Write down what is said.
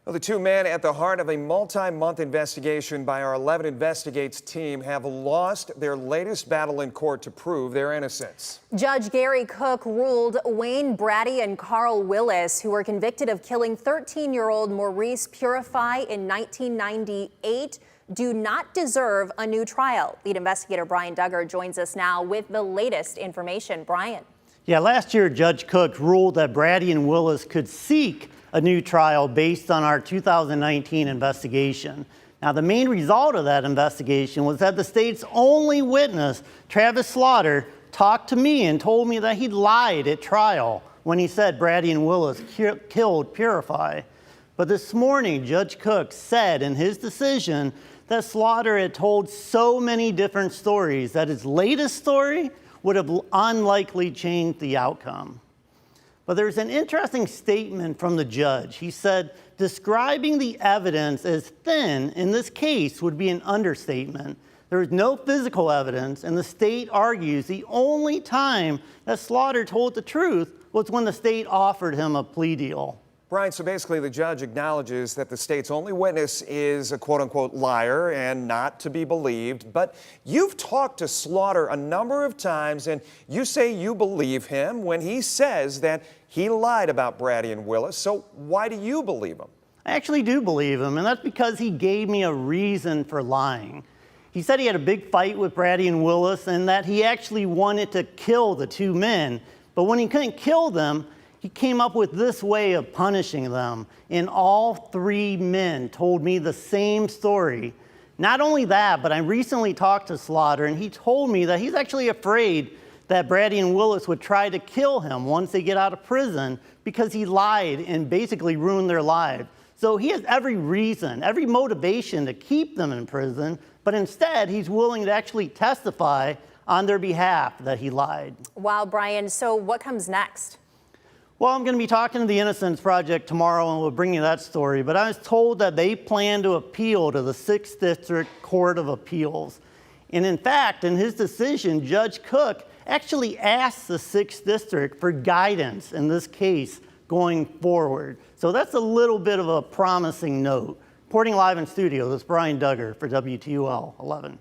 Well, the two men at the heart of a multi-month investigation by our 11 Investigates team have lost their latest battle in court to prove their innocence. Judge Gary Cook ruled Wayne Brady and Carl Willis, who were convicted of killing 13-year-old Maurice Purify in 1998, do not deserve a new trial. Lead investigator Brian Duggar joins us now with the latest information. Brian. Yeah, last year, Judge Cook ruled that Brady and Willis could seek a new trial based on our 2019 investigation. Now, the main result of that investigation was that the state's only witness, Travis Slaughter, talked to me and told me that he lied at trial when he said Brady and Willis killed Purify. But this morning, Judge Cook said in his decision that Slaughter had told so many different stories that his latest story would have unlikely changed the outcome. But there's an interesting statement from the judge. He said, describing the evidence as thin in this case would be an understatement. There is no physical evidence, and the state argues the only time that Slaughter told the truth was when the state offered him a plea deal. Brian, so basically the judge acknowledges that the state's only witness is a quote-unquote liar and not to be believed. But you've talked to Slaughter a number of times, and you say you believe him when he says that he lied about Brady and Willis. So why do you believe him? I actually do believe him, and that's because he gave me a reason for lying. He said he had a big fight with Brady and Willis and that he actually wanted to kill the two men. But when he couldn't kill them, he came up with this way of punishing them, and all three men told me the same story. Not only that, but I recently talked to Slaughter, and he told me that he's actually afraid that Brady and Willis would try to kill him once they get out of prison because he lied and basically ruined their lives. So he has every reason, every motivation to keep them in prison, but instead he's willing to actually testify on their behalf that he lied. Wow, Brian, so what comes next? Well, I'm going to be talking to the Innocence Project tomorrow, and we'll bring you that story. But I was told that they plan to appeal to the 6th District Court of Appeals. And in fact, in his decision, Judge Cook actually asked the 6th District for guidance in this case going forward. So that's a little bit of a promising note. Reporting live in studio, this is Brian Duggar for WTOL 11.